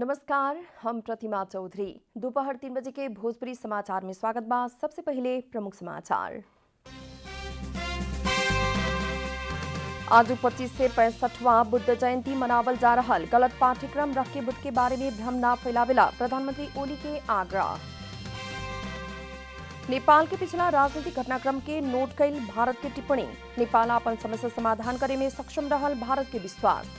नमस्कार, हम प्रतिमा चौधरी। दोपहर 3 बजे के भोजपुरी समाचार में स्वागत बा। सबसे पहले प्रमुख समाचार। आज 25 से 65वां बुद्ध जयंती मनावल जा रहा। गलत पाठ्यक्रम रख के बुद्ध के बारे में भ्रम न फैलावेला प्रधानमंत्री ओली के आग्रह। नेपाल के पिछला राजनीतिक घटनाक्रम के नोट कैल भारत के टिप्पणी। नेपाल अपन समस्या समाधान करे में सक्षम रहल भारत के विश्वास।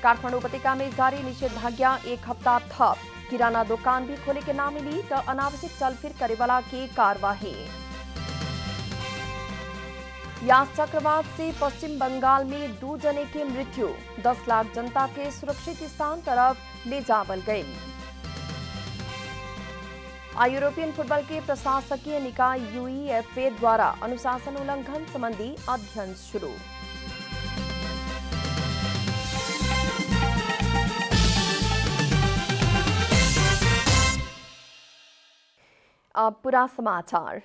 काठमाडौँ उपत्यका में जारी निषेधाज्ञा 1 हफ्ता थप। किराना दुकान भी खोले के ना मिली तो अनावश्यक चलफिर करे वाला की कार्यवाही। यास चक्रवात से पश्चिम बंगाल में 2 जने की मृत्यु। 10 लाख जनता के सुरक्षित स्थान तरफ ले जावल गई। यूरोपियन फुटबॉल के प्रशासकीय निकाय यूईएफए द्वारा अनुशासन उल्लंघन संबंधी अध्ययन शुरू। अब पूरा समाचार।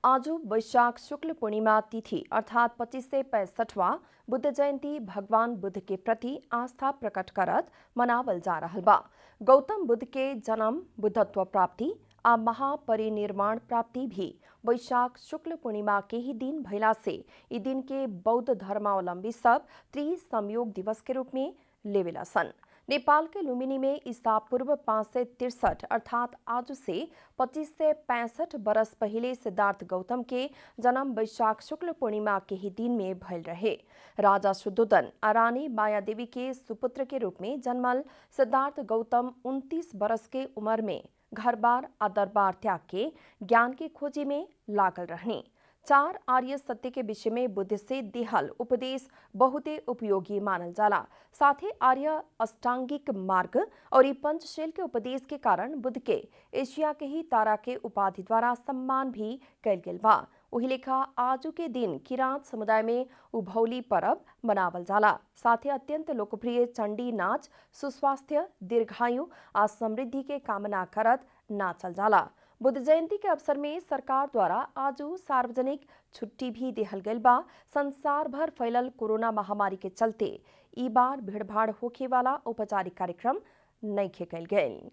आज वैशाख शुक्ल पूर्णिमा तिथि अर्थात 25 से 65वां बुद्ध जयंती भगवान बुद्ध के प्रति आस्था प्रकट करत मनावल जा रहा बा। गौतम बुद्ध के जन्म, बुद्धत्व प्राप्ति आ महापरिनिर्वाण प्राप्ति भी वैशाख शुक्ल पूर्णिमा के ही दिन भइला से ई दिन के बौद्ध धर्मावलंबी सब त्रिसंयोग दिवस के रूप में लेवेला सन। नेपाल के लुम्बिनी में ईसा पूर्व 563 अर्थात आज से 25 से 65 बरस पहले सिद्धार्थ गौतम के जन्म वैशाख शुक्ल पूर्णिमा के ही दिन में भइल रहे। राजा शुद्धोदन आ रानी माया देवी के सुपुत्र के रूप में जन्मल सिद्धार्थ गौतम 29 बरस के उम्र में घर बार आ दरबार त्याग के ज्ञान की खोजी में लागल रहने। 4 आर्य सत्य के विषय में बुद्ध से दिहल उपदेश बहुते उपयोगी मानल जाला। साथ ही आर्य अष्टांगिक मार्ग और पंचशील के उपदेश के कारण बुद्ध के एशिया के ही तारा के उपाधि द्वारा सम्मान भी कैल गेल बा। वही लेखा आजू के दिन किरांत समुदाय में उभौली पर्व मनावल जाला। साथ ही अत्यंत लोकप्रिय चंडी नाच सुस्वास्थ्य, दीर्घायु आ समृद्धि के कामना करत नाचल जाला। बुद्ध जयंती के अवसर में सरकार द्वारा आजू सार्वजनिक छुट्टी भी देहल गइल बा। संसार भर फैलल कोरोना महामारी के चलते ई बार भीड़भाड़ होखे वाला औपचारिक कार्यक्रम नइखे कइल गइल।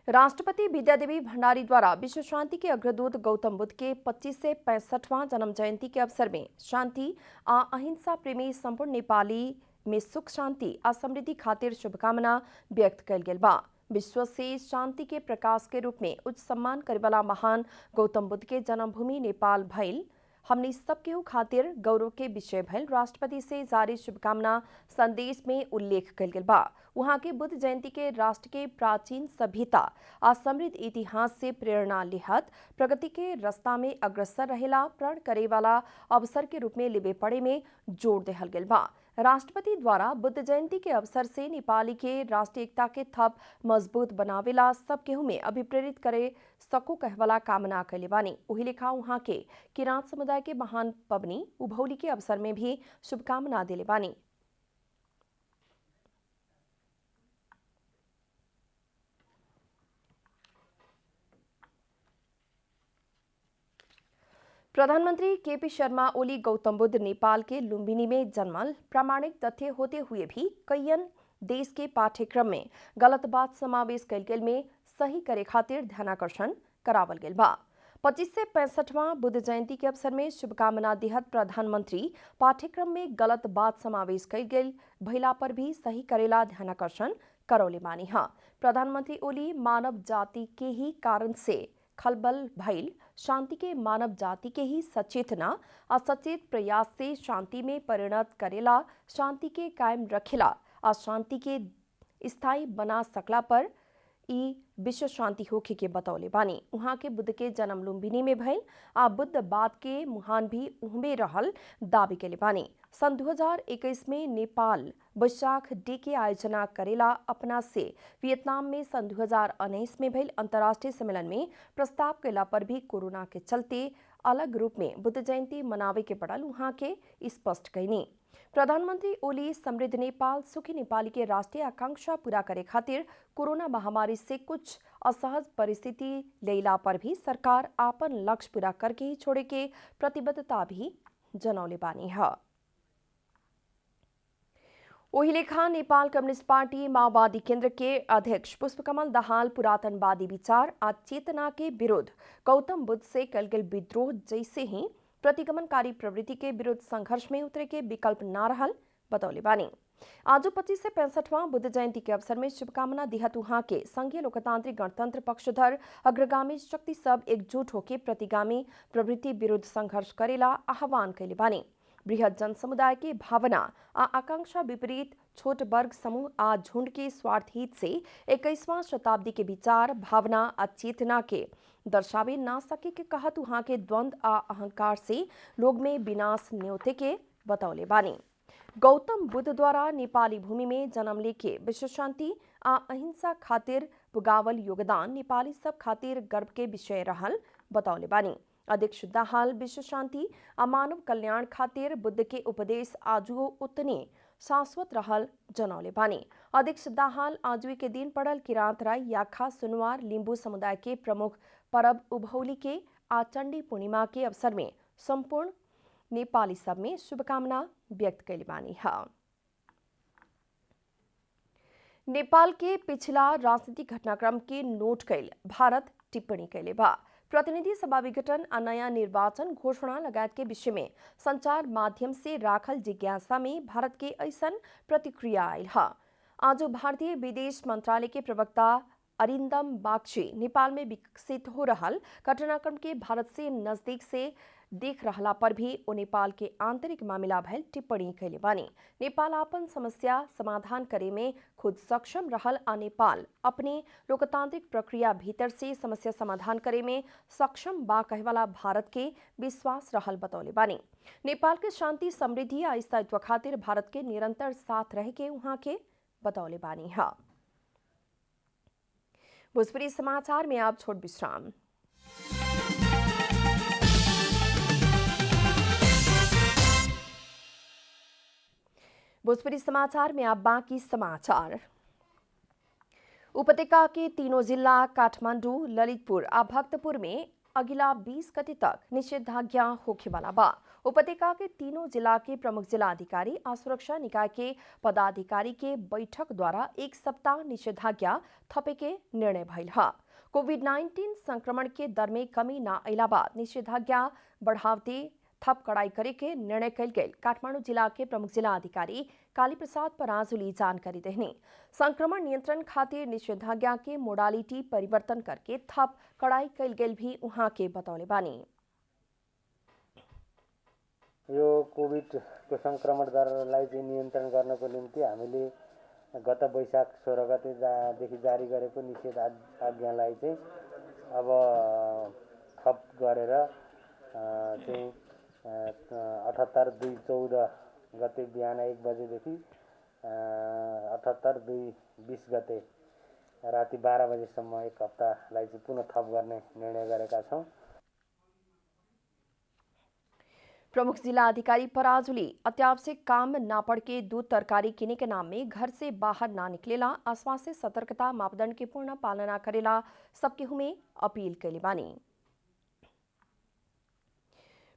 राष्ट्रपति विद्यादेवी भंडारी द्वारा विश्व शांति के अग्रदूत गौतम बुद्ध के 25 से 65वां जन्म जयंती के अवसर में शांति आ अहिंसा प्रेमी संपूर्ण नेपाली में सुख शांति आ समृद्धि खातिर शुभकामना व्यक्त कल गेल बा। विश्व से शांति के प्रकाश के रूप में उच्च सम्मान करे वाला महान गौतम बुद्ध के जन्मभूमि नेपाल भइल हमने सबके खातिर गौरव के विषय भइल राष्ट्रपति से जारी शुभकामना संदेश में उल्लेख कल गेल बा। वहां के बुद्ध जयंती के राष्ट्र के प्राचीन सभ्यता आ समृद्ध इतिहास से प्रेरणा लेहत प्रगति के रास्ता में अग्रसर रहेला प्रण करे वाला अवसर के रूप में लेबे पड़े में जोर देहल गेल बा। राष्ट्रपति द्वारा बुद्ध जयंती के अवसर से नेपाली के राष्ट्रीय एकता के थप मजबूत बनावेला सब केहू में अभिप्रेरित करे सको कहवाला कामना कैले बानी। वही लेखा वहां के किरांत समुदाय के महान पबनी उभौली के अवसर में भी शुभकामना दिले बानी। प्रधानमंत्री केपी शर्मा ओली गौतम बुद्ध नेपाल के लुम्बिनी में जन्मल प्रामाणिक तथ्य होते हुए भी कईयन देश के पाठ्यक्रम में गलत बात समावेश कैल गेल में सही करे खातिर ध्यानाकर्षण करावल गेल बा। 25 से 65वां बुद्ध जयंती के अवसर में शुभकामना दिहत प्रधानमंत्री पाठ्यक्रम में गलत बात समावेश कैल गेल भइला पर भी सही करेला ध्यानाकर्षण करौले मानी। हाँ, प्रधानमंत्री ओली मानव जाति के ही कारण से खलबल भइल शांति के मानव जाति के ही सचेतना आ सचेत प्रयास से शांति में परिणत करेला शांति के कायम रखेला आ शांति के स्थायी बना सकला पर ई विश्व शांति होखे के बतौले बानी। वहां के बुद्ध के जन्म लुम्बिनी में भइल आ बुद्ध बाद के मुहान भी उहमे रहल दावी केले बानी। सन 2021 में नेपाल वैशाख डे के आयोजना करेला अपना से वियतनाम में सन 2019 में भइल अंतर्राष्ट्रीय सम्मेलन में प्रस्ताव कैला पर भी कोरोना के चलते अलग रूप में बुद्ध जयंती मनावे के पड़ल वहां के स्पष्ट कैनी। प्रधानमंत्री ओली समृद्ध नेपाल सुखी नेपाली के राष्ट्रीय आकांक्षा पूरा करे खातिर कोरोना महामारी से कुछ असहज परिस्थिति लेला पर भी सरकार आपन लक्ष्य पूरा करके ही छोड़े के प्रतिबद्धता भी जनौले बानी है। ओहिलेखा नेपाल कम्युनिस्ट पार्टी माओवादी केंद्र के अध्यक्ष पुष्पकमल दाहाल पुरातनवादी विचार और चेतना के विरोध गौतम बुद्ध से कल गल विद्रोह जैसे ही प्रतिगमनकारी प्रवृत्ति के विरुद्ध संघर्ष में उतरे के विकल्प न रहल बतौले बानी। आज 25 से 65वां बुद्ध जयंती के अवसर में शुभकामना दिहत उहाँ के संघीय लोकतांत्रिक गणतंत्र पक्षधर अग्रगामी शक्ति सब एकजुट होके प्रतिगामी प्रवृत्ति विरुद्ध संघर्ष करेला आह्वान कैले बानी। बृहत जन समुदाय के भावना आ आकांक्षा विपरीत छोट वर्ग समूह आ झुंड के स्वार्थ हित से 21वां शताब्दी के विचार भावना आ चेतना के दर्शावे ना सके के कहत उहाँ के द्वंद आ अहंकार से लोग में विनाश न्योते के बतौले बानी। गौतम बुद्ध द्वारा नेपाली भूमि में जन्म लेके विश्व शांति आ अहिंसा खातिर पुगावल योगदान नेपाली सब खातिर गर्व के विषय रहल बतौले बानी। अध्यक्ष दाहाल विश्व शांति आ मानव कल्याण खातिर बुद्ध के उपदेश आजुओ उतने शाश्वत रहल जनौले बानी। अध्यक्ष दाहाल आजुई के दिन पड़ल किरांत राय याखा सुनवार लिंबू समुदाय के प्रमुख परब उभौली के आ चंडी पूर्णिमा के अवसर में संपूर्ण नेपाली सब में शुभकामना व्यक्त कैले बानी है। नेपाल के पिछला राजनीतिक घटनाक्रम के नोट कैल भारत टिप्पणी कैले बा। प्रतिनिधि सभा विघटन आ नया निर्वाचन घोषणा लगायत के विषय में संचार माध्यम से राखल जिज्ञासा में भारत के ऐसन प्रतिक्रिया आयल है। आज भारतीय विदेश मंत्रालय के प्रवक्ता अरिंदम बागची नेपाल में विकसित हो रहल घटनाक्रम के भारत से नजदीक से देख रहला पर भी ओ नेपाल के आंतरिक मामला भैल टिप्पणी कैले बानी। नेपाल अपन समस्या समाधान करे में खुद सक्षम रहल आ नेपाल अपने लोकतांत्रिक प्रक्रिया भीतर से समस्या समाधान करे में सक्षम बा कहवाला भारत के विश्वास रहल बतौले बानी। नेपाल के शांति समृद्धि आ स्थायित्व खातिर भारत के निरंतर साथ रह के उहाँ के बतौले बानी है। भोजपुरी समाचार में आप छोट विश्राम। भोजपुरी समाचार में आप बाकी समाचार। उपत्यका के तीनों जिला काठमांडू, ललितपुर और भक्तपुर में अगिला 20 गते तक निषेधाज्ञा होखे वाला बा। उपत्यका के तीनों जिला के प्रमुख जिला अधिकारी और सुरक्षा निकाय के पदाधिकारी के बैठक द्वारा एक सप्ताह निषेधाज्ञा थपे के निर्णय भइल है। कोविड-19 संक्रमण के दर में कमी न अला बाद निषेधाज्ञा बढ़ावते थप कड़ाई करे के निर्णय कल गए। काठमांडू जिला के प्रमुख जिला अधिकारी काली प्रसाद पराजुली जानकारी देहनी। संक्रमण नियंत्रण खातिर निषेधाज्ञा के मोडालिटी परिवर्तन करके थप कड़ाई कल गए भी उहाँ के बतौले बानी। यो कोभिड को संक्रमण दरलाई चाहिँ नियन्त्रण गर्नको निम्ति हामीले गत वैशाख 16 गतेदेखि जारी गरेको निषेधाज्ञालाई चाहिँ अब थप गरेर चाहिँ 78/2/14 गते बिहान 1 बजेदेखि 78/2/20 गते राति 12 बजेसम्म एक हप्तालाई चाहिँ पुनः थप गर्ने निर्णय गरेका छौं। प्रमुख जिला अधिकारी पराजुली अत्यावश्यक काम ना पड़ के दूध तरकारी किने के नाम में घर से बाहर ना निकलेला, आश्वास्य सतर्कता मापदंड के पूर्ण पालना करेला सबके हुमे अपील कैले बानी।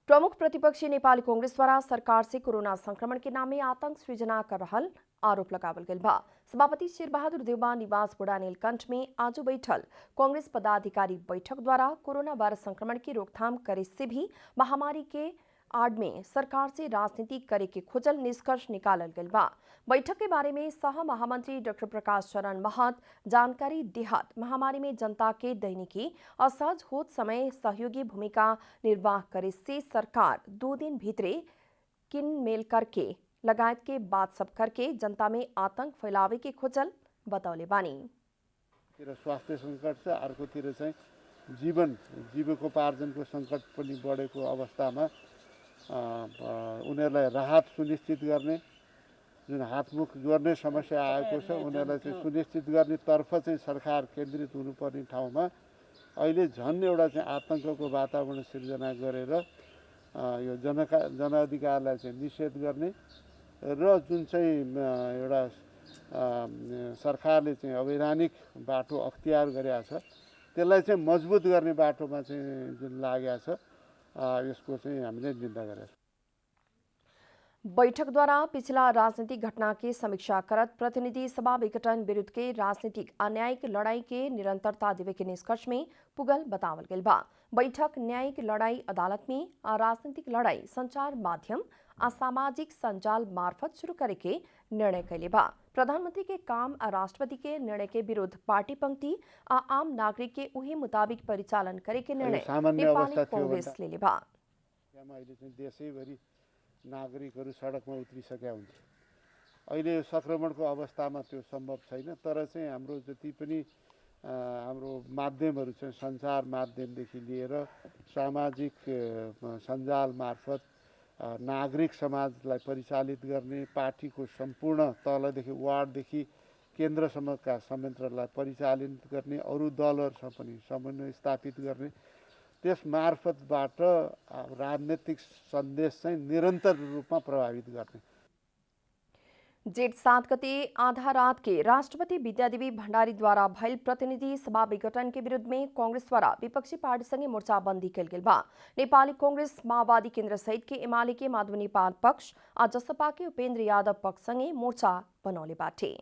प्रमुख प्रतिपक्षी नेपाली कांग्रेस द्वारा सरकार से कोरोना संक्रमण के नाम में आतंक सृजना कर रहल आरोप लगावल गल बा। सभापति शेरबहादुर देउबा निवास बुढ़ा नीलकंठ में आज बैठल कांग्रेस पदाधिकारी बैठक द्वारा कोरोना वायरस संक्रमण की रोकथाम करे से भी महामारी के आड़ में सरकार से राजनीति करे के खोजल निष्कर्ष निकालल गल बा। बैठक के बारे में सह महामंत्री डॉक्टर प्रकाश चरण महत जानकारी देहत महामारी में जनता के दैनिकी असहज होत समय सहयोगी भूमिका निर्वाह करे से सरकार 2 दिन भीतरे किन मेल करके लगायत के बात सब करके जनता में आतंक फैलावे के खोजल बतौले बानी। स्वास्थ्य संकट छ, अर्कोतिर चाहिँ जीविकोपार्जनको संकट पनि बढेको अवस्थामा उनीहरूलाई राहत सुनिश्चित गर्ने, जुन हातमुख गर्ने समस्या आएको छ उनीहरूलाई चाहिँ सुनिश्चित गर्ने तर्फ चाहिँ सरकार केन्द्रित हुनुपर्ने ठाउँमा अहिले झन् एउटा चाहिँ आतंकको वातावरण सिर्जना गरेर यो जनअधिकारलाई चाहिँ निषेध गर्ने र जुन चाहिँ एउटा सरकारले चाहिँ अवैधानिक बाटो अख्तियार गरेको छ त्यसलाई चाहिँ मजबुत गर्ने बाटोमा चाहिँ जुन लागेको छ यसको चाहिँ हामीले निन्दा गरेका छौँ। बैठक द्वारा पिछला राजनीतिक घटना की समीक्षा करत प्रतिनिधि सभा विघटन विरुद्ध के राजनीतिक अन्यायिक लड़ाई के निरंतरता देवे के निष्कर्ष में पुगल बतावल गेल बा। बैठक न्यायिक लड़ाई अदालत में आ राजनीतिक लड़ाई संचार माध्यम आ सामाजिक संजाल मार्फत शुरू करे के निर्णय कैले बा। प्रधानमंत्री के काम आ राष्ट्रपति के निर्णय के विरुद्ध पार्टी पंक्ति आ आम नागरिक के उही मुताबिक परिचालन करे के निर्णय नेपाली कांग्रेस लेले बा। देशैभरि नागरिकहरू सडकमा उत्रिसकेका हुन्छ। अहिले यो सङ्क्रमणको अवस्थामा त्यो सम्भव छैन, तर चाहिँ हाम्रो जति पनि हाम्रो माध्यमहरू चाहिँ सञ्चार माध्यमदेखि लिएर सामाजिक सञ्जाल मार्फत नागरिक समाजलाई परिचालित गर्ने, पार्टीको सम्पूर्ण तलदेखि वार्डदेखि केन्द्रसम्मका संयन्त्रलाई परिचालित गर्ने, अरू दलहरूसँग पनि समन्वय स्थापित गर्ने, त्यस मार्फतबाट राजनीतिक सन्देश चाहिँ निरन्तर रूपमा प्रभावित गर्ने। जेठ 7 गते आधा रात के राष्ट्रपति विद्यादेवी भण्डारी द्वारा भयल प्रतिनिधि सभा विघटन के विरुद्ध में कांग्रेस द्वारा विपक्षी पार्टी संगे मोर्चाबंदी कल गेल बा। नेपाली कांग्रेस माओवादी केन्द्र सहित के एमाले के माधव नेपाल पक्ष आ जसपा के उपेन्द्र यादव पक्ष संगे मोर्चा बनौले बाटे।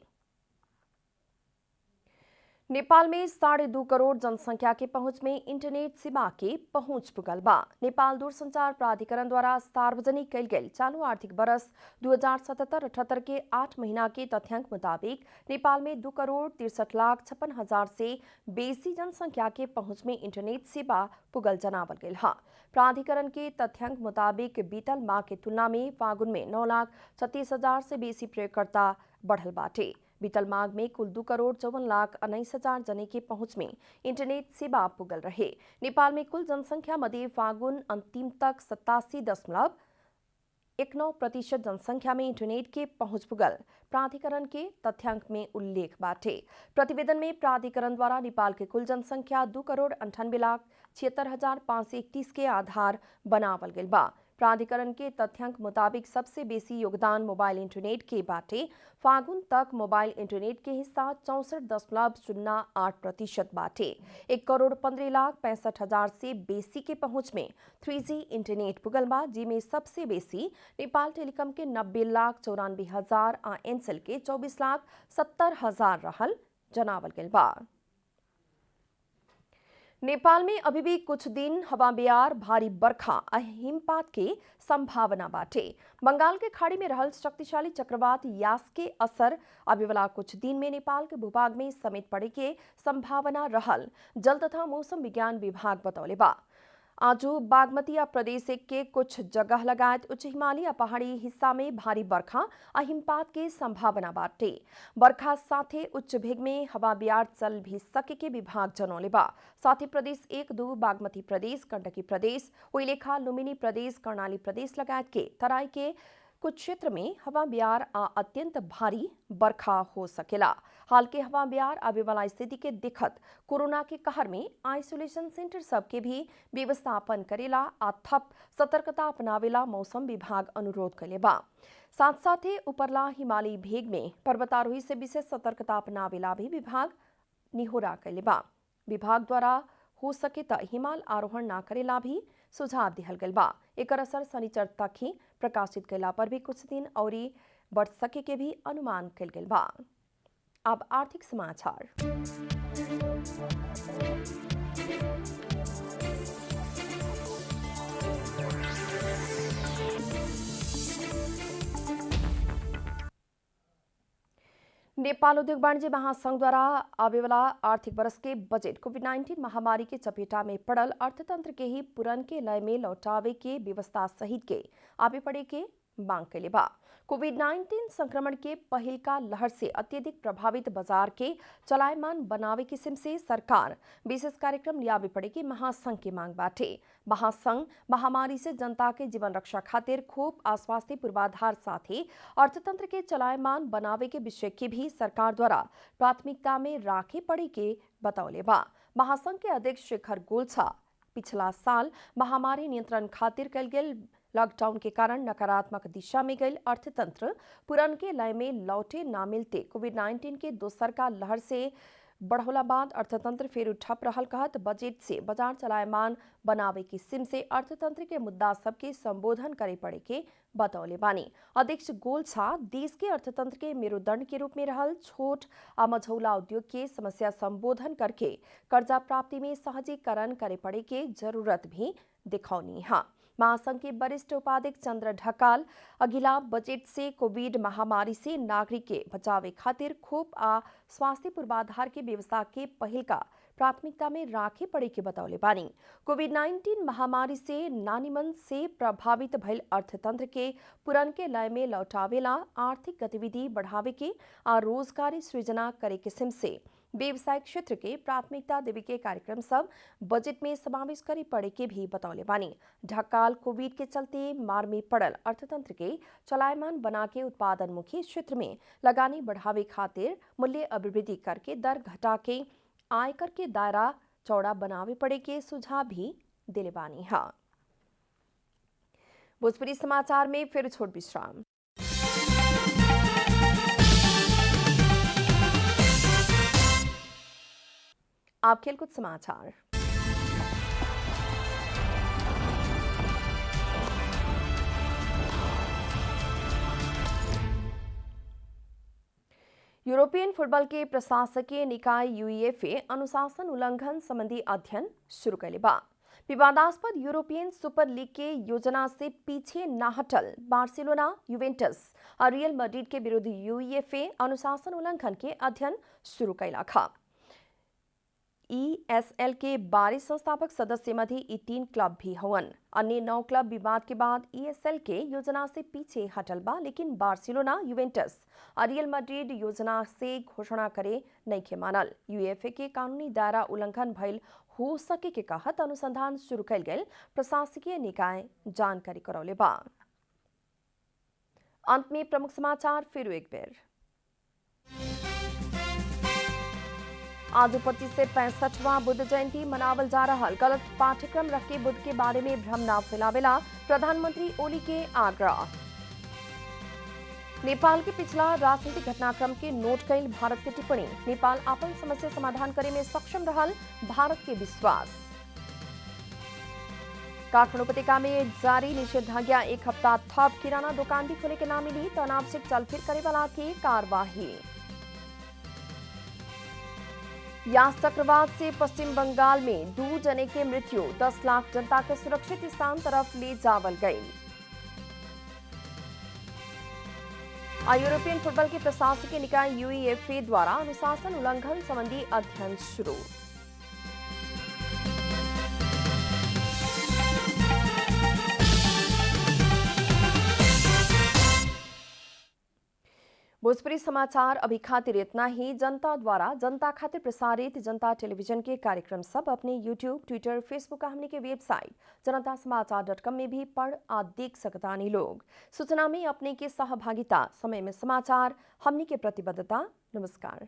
नेपाल में 2.5 करोड़ जनसंख्या के पहुंच में इंटरनेट सेवा के पहुंच पुगल बा। नेपाल दूरसंचार प्राधिकरण द्वारा सार्वजनिक कैल गेल चालू आर्थिक वर्ष 2077-78 के 8 महीना के तथ्याङ्क मुताबिक नेपाल में 2,63,56,000 से बेसी जनसंख्या के पहुंच में इंटरनेट सेवा पुगल जनावल गेल हा। प्राधिकरण के तथ्याङ्क मुताबिक बीतल माह के तुलना में फागुन में 9,36,000 से बेसी प्रयोगकर्ता बढ़ल बाटे। बीतल माघ में कुल 2,54,19,000 जने के पहुंच में इंटरनेट सेवा पुगल रहे। नेपाल में कुल जनसंख्या मध्य फागुन अंतिम तक 87.19% जनसंख्या में इंटरनेट के पहुंच पुगल प्राधिकरण के तथ्याङ्क में उल्लेख बाटे। प्रतिवेदन में प्राधिकरण द्वारा नेपाल के कुल जनसंख्या 2,98,76,531 के आधार बनावल गेल बा। प्राधिकरण के तथ्याङ्क मुताबिक सबसे बेसी योगदान मोबाइल इंटरनेट के बाटे। फागुन तक मोबाइल इंटरनेट के हिस्सा 64.08% बाटे। 1,15,65,000 से बेसी के पहुंच में 3G इंटरनेट पुगल बा, जिसमें सबसे बेसी नेपाल टेलीकॉम के 90,94,000 आ एनसेल के 24,70,000 रहल जनावल गेल बा। नेपाल में अभी भी कुछ दिन हवा बिहार भारी बरखा आ हिमपात के संभावना बाटे। बंगाल के खाड़ी में रहल शक्तिशाली चक्रवात यास के असर अभी वाला कुछ दिन में नेपाल के भूभाग में समेट पड़े के संभावना रहल जल तथा मौसम विज्ञान विभाग बतौले बा। आजू बागमती प्रदेश के कुछ जगह लगायत उच्च हिमालय पहाड़ी हिस्सा में भारी बरखा आ हिमपात के संभावना बाटे। बरखा साथे उच्च भेग में हवा बिहार चल भी सके के विभाग जनौले बा। साथ ही प्रदेश 1-2 बागमती प्रदेश, गण्डकी प्रदेश, ओइलेखा लुम्बिनी प्रदेश, कर्णाली प्रदेश लगायत के तराई के कुछ क्षेत्र में हवा बिहार आ अत्यंत भारी बरखा हो सकेला। हाल के हवा बिहार आवे वाला स्थिति के दिखत कोरोना के कहर में आइसोलेशन सेंटर सबके भी व्यवस्थापन करेला आ थप सतर्कता अपनावेला मौसम विभाग अनुरोध कले बा। साथ साथे उपरला हिमालयी भेग में पर्वतारोही से विशेष सतर्कता अपनावेला भी विभाग निहोरा कले बा। विभाग द्वारा हो सके त हिमाल आरोहण ना करेला भी सुझाव दिहल गल बा। एकर असर शनिचर तक ही प्रकाशित कैला पर भी कुछ दिन औरी बढ़ सके के भी अनुमान कल गल बा। अब आर्थिक समाचार। नेपाल उद्योग वाणिज्य महासंघ द्वारा आवे वाला आर्थिक वर्ष के बजट कोविड-19 महामारी के चपेटा में पड़ल अर्थतंत्र के ही पुरन के लय में लौटावे के व्यवस्था सहित के आगे पड़े के मांग कैले बा। कोविड-19 संक्रमण के पहिल का लहर से अत्यधिक प्रभावित बाजार के चलायमान बनावे किस्म से सरकार विशेष कार्यक्रम लियावे पड़े के महासंघ के मांग बाटे। महासंघ महामारी से जनता के जीवन रक्षा खातिर खूब आश्वास्ति पूर्वाधार साथ ही अर्थतंत्र के चलायमान बनावे के विषय के भी सरकार द्वारा प्राथमिकता में राखे पड़े के बतौले बा। महासंघ के अध्यक्ष शेखर गोल्छा पिछला साल महामारी नियंत्रण खातिर कल गेल लॉकडाउन के कारण नकारात्मक दिशा में गई अर्थतंत्र पुरन के लय में लौटे ना मिलते कोविड-19 के दोसर का लहर से बढ़ौला बाद अर्थतंत्र फेर ठप रहल कहत बजट से बाजार चलायमान बनावे की सिम से अर्थतंत्र के मुद्दा सबके संबोधन करे पड़े के बतौले बानी। अध्यक्ष गोल्छा देश के अर्थतंत्र के मेरुदंड के रूप में रहल छोट आ मझौला उद्योग के समस्या संबोधन करके कर्जा प्राप्ति में सहजीकरण करे पड़े के जरूरत भी दिखौनी है। महासंघ के वरिष्ठ उपाध्यक्ष चंद्र ढकाल अगिला बजट से कोविड महामारी से नागरिक के बचावे खातिर खोप आ स्वास्थ्य पूर्वाधार के व्यवस्था के पहल का प्राथमिकता में राखे पड़े के बतौले बानी। कोविड-19 महामारी से नानीमन से प्रभावित भइल अर्थतंत्र के पुरन के लय में लौटावेला आर्थिक गतिविधि बढ़ावे के आ रोजगारी सृजना करे किस्म से व्यवसायिक क्षेत्र के प्राथमिकता देवे के कार्यक्रम सब बजट में समावेश करे पड़े के भी बतौले बानी। ढकाल कोविड के चलते मार में पड़ल अर्थतंत्र के चलायमान बना के उत्पादन मुखी क्षेत्र में लगानी बढ़ावे खातिर मूल्य अभिवृद्धि करके दर घटा के आयकर के दायरा चौड़ा बनावे पड़े के सुझाव भी दिले बानी है। भोजपुरी समाचार में फिर छोट विश्राम। आप खेलकूद समाचार। यूरोपियन फुटबॉल के प्रशासकीय निकाय यूईएफए अनुशासन उल्लंघन संबंधी अध्ययन शुरू कैले बा। विवादास्पद यूरोपियन सुपर लीग के योजना से पीछे न हटल बार्सिलोना, यूवेंटस और रियल मैड्रिड के विरुद्ध यूईएफए अनुशासन उल्लंघन के अध्ययन शुरू कैला था। ईएसएल के 12 संस्थापक सदस्य मध्य 3 क्लब भी हवन। अन्य 9 क्लब विवाद के बाद ईएसएल के योजना से पीछे हटल बा, लेकिन बार्सिलोना, यूवेंटस और रियल मैड्रिड योजना से घोषणा करे नहीं के मानल। यूएफए के कानूनी दायरा उल्लंघन भइल हो सके के कहत अनुसंधान शुरू कैल गेल प्रशासकीय निकाय जानकारी करौले बा। अंत में प्रमुख समाचार फिर एक बेर। आज 25 से 65वां बुद्ध जयंती मनावल जा रहा। गलत पाठ्यक्रम रख के बुद्ध के बारे में भ्रम न फैलावेला प्रधानमंत्री ओली के आग्रह। नेपाल के पिछला राजनीतिक घटनाक्रम के नोट कैल भारत के टिप्पणी। नेपाल अपन समस्या समाधान करे में सक्षम रहल भारत के विश्वास। काठमांडू उपत्यका में जारी निषेधाज्ञा 1 हफ्ता थप। किराना दुकान भी खोले के ना मिली। तनाव से चलफिर करे वाला की कार्यवाही। यास चक्रवात से पश्चिम बंगाल में 2 जने के मृत्यु। 10 लाख जनता के सुरक्षित स्थान तरफ ले जावल गई। यूरोपियन फुटबॉल के प्रशासकीय निकाय यूईएफए द्वारा अनुशासन उल्लंघन संबंधी अध्ययन शुरू। भोजपुरी समाचार अभी खातिर इतना ही। जनता द्वारा जनता खातिर प्रसारित जनता टेलीविजन के कार्यक्रम सब अपने यूट्यूब, ट्विटर, फेसबुक का हमने के वेबसाइट जनतासमाचार.com में भी पढ़ आ देख सकतानी लोग। सूचना में अपने के सहभागिता, समय में समाचार, हमने के प्रतिबद्धता। नमस्कार।